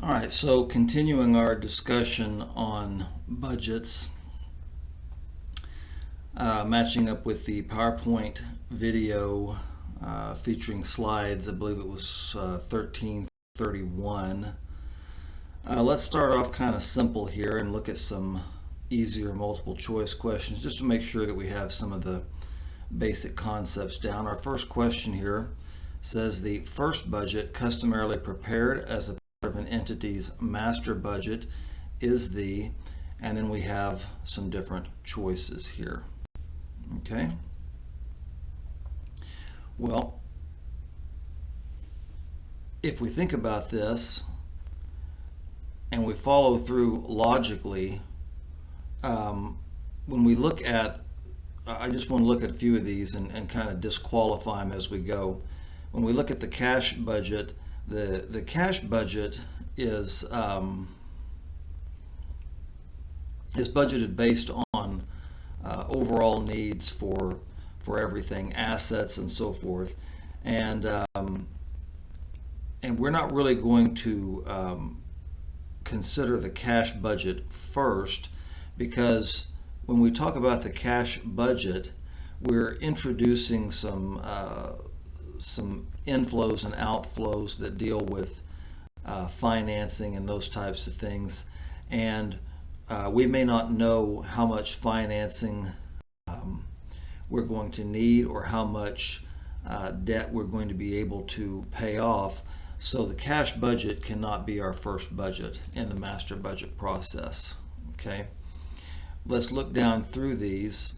All right, so continuing our discussion on budgets, matching up with the PowerPoint video featuring slides, I believe it was 1331. Let's start off kind of simple here and look at some easier multiple choice questions just to make sure that we have some of the basic concepts down. Our first question here says the first budget customarily prepared as a part of an entity's master budget is the, and then we have some different choices here. Okay. Well, if we think about this and we follow through logically, when we look at, I just want to look at a few of these and kind of disqualify them as we go. When we look at the cash budget, the cash budget is budgeted based on overall needs for everything, assets and so forth, and we're not really going to consider the cash budget first, because when we talk about the cash budget, we're introducing some inflows and outflows that deal with financing and those types of things, and we may not know how much financing we're going to need or how much debt we're going to be able to pay off. So the cash budget cannot be our first budget in the master budget process. Okay, let's look down through these.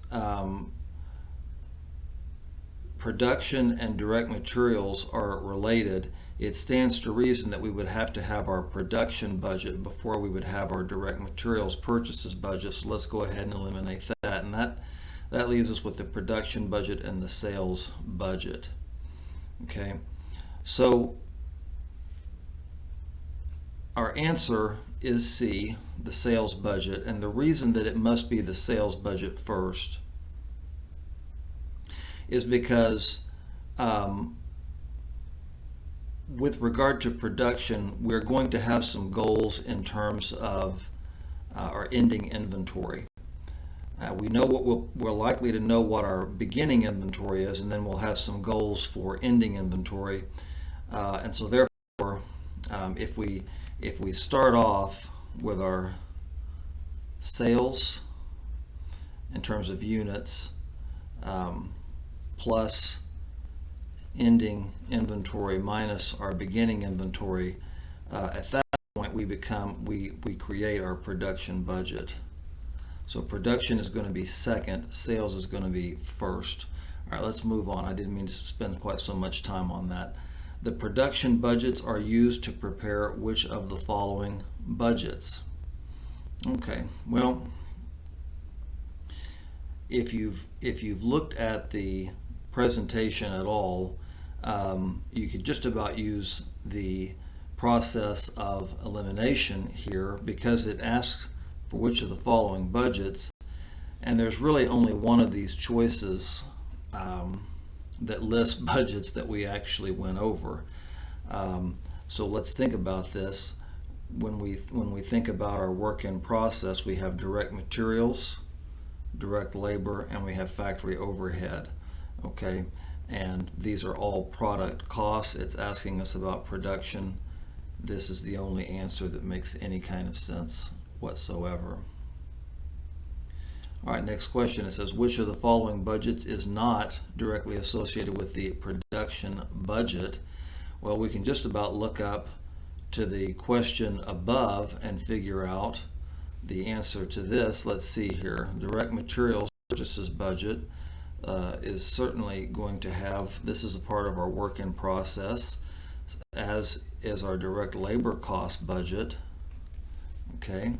Production and direct materials are related. It stands to reason that we would have to have our production budget before we would have our direct materials purchases budget. So let's go ahead and eliminate that. And that leaves us with the production budget and the sales budget. Okay, so our answer is C, the sales budget. And the reason that it must be the sales budget first is because with regard to production, we're going to have some goals in terms of our ending inventory. We know what we're likely to know what our beginning inventory is, and then we'll have some goals for ending inventory. And so therefore, if we start off with our sales in terms of units, plus ending inventory minus our beginning inventory, at that point we create our production budget. So production is going to be second, sales is going to be first. All right, let's move on. I didn't mean to spend quite so much time on that. The production budgets are used to prepare which of the following budgets? Okay, well, if you've looked at the presentation at all, you could just about use the process of elimination here, because it asks for which of the following budgets, and there's really only one of these choices that lists budgets that we actually went over. So let's think about this. When we think about our work in process, we have direct materials, direct labor, and we have factory overhead. Okay, and these are all product costs. It's asking us about production. This is the only answer that makes any kind of sense whatsoever. All right, next question. It says, which of the following budgets is not directly associated with the production budget? Well, we can just about look up to the question above and figure out the answer to this. Let's see here. Direct materials purchases budget is certainly going to have, this is a part of our work in process, as is our direct labor cost budget. Okay,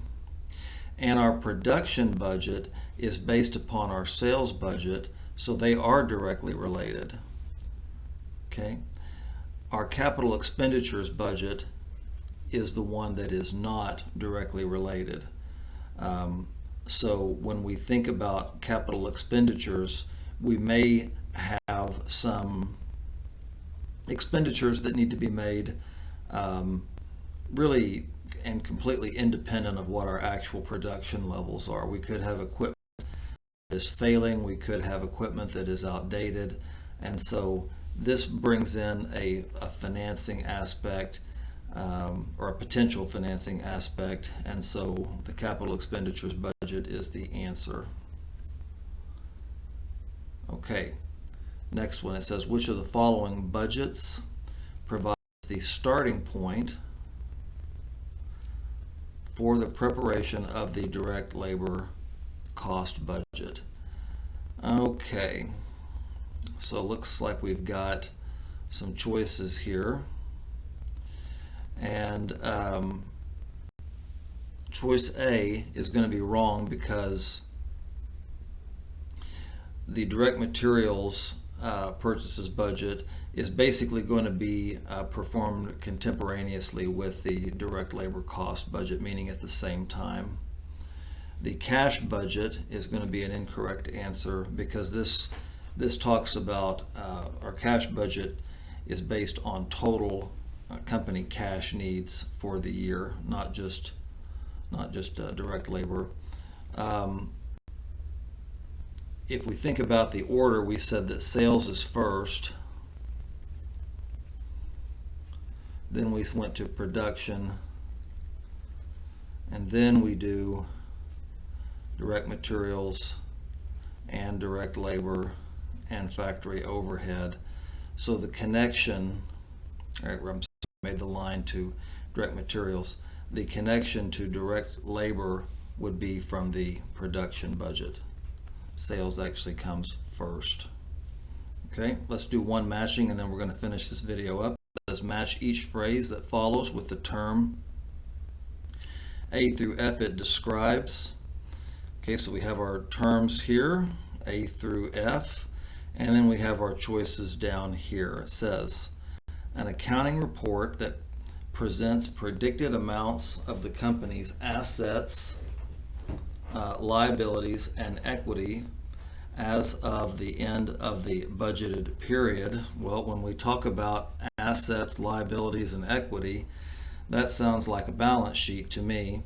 and our production budget is based upon our sales budget, so they are directly related. Okay, our capital expenditures budget is the one that is not directly related. So when we think about capital expenditures, we may have some expenditures that need to be made really and completely independent of what our actual production levels are. We could have equipment that is failing, we could have equipment that is outdated, and so this brings in a financing aspect, or a potential financing aspect, and so the capital expenditures budget is the answer. Okay, next one, it says, which of the following budgets provides the starting point for the preparation of the direct labor cost budget? Okay, so it looks like we've got some choices here, and choice A is going to be wrong because the direct materials purchases budget is basically going to be performed contemporaneously with the direct labor cost budget, meaning at the same time. The cash budget is going to be an incorrect answer because this talks about our cash budget is based on total company cash needs for the year, not just direct labor. If we think about the order, we said that sales is first, then we went to production, and then we do direct materials and direct labor and factory overhead. So the connection, all right, I'm sorry, I made the line to direct materials. The connection to direct labor would be from the production budget. Sales actually comes first. Okay, let's do one matching and then we're going to finish this video up. Let's match each phrase that follows with the term A through F it describes. Okay, so we have our terms here, A through F, and then we have our choices down here. It says, an accounting report that presents predicted amounts of the company's assets, liabilities, and equity as of the end of the budgeted period. Well, when we talk about assets, liabilities, and equity, that sounds like a balance sheet to me.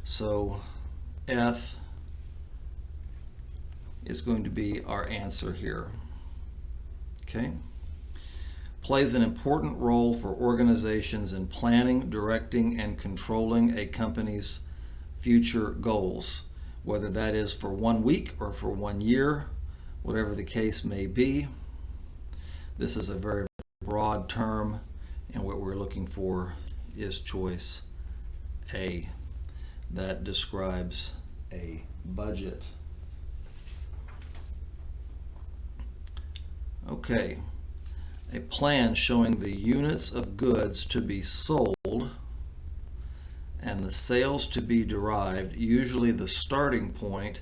So F is going to be our answer here. Okay. Plays an important role for organizations in planning, directing, and controlling a company's future goals, whether that is for 1 week or for 1 year, whatever the case may be. This is a very broad term, and what we're looking for is choice A. That describes a budget. Okay, a plan showing the units of goods to be sold and the sales to be derived, usually the starting point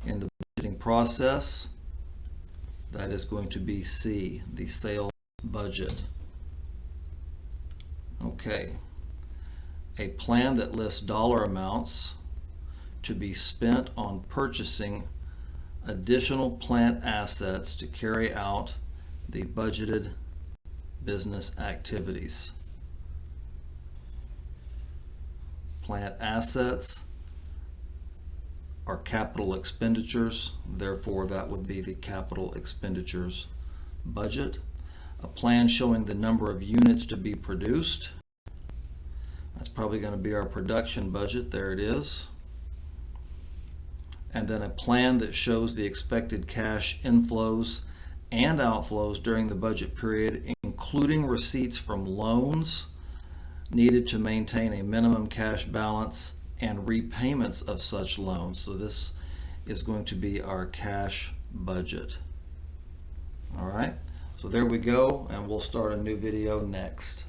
in the budgeting process. That is going to be C, the sales budget. Okay, a plan that lists dollar amounts to be spent on purchasing additional plant assets to carry out the budgeted business activities. Plant assets are capital expenditures, therefore that would be the capital expenditures budget. A plan showing the number of units to be produced. That's probably going to be our production budget, there it is. And then a plan that shows the expected cash inflows and outflows during the budget period, including receipts from loans needed to maintain a minimum cash balance and repayments of such loans. So this is going to be our cash budget. All right, so there we go, and we'll start a new video next.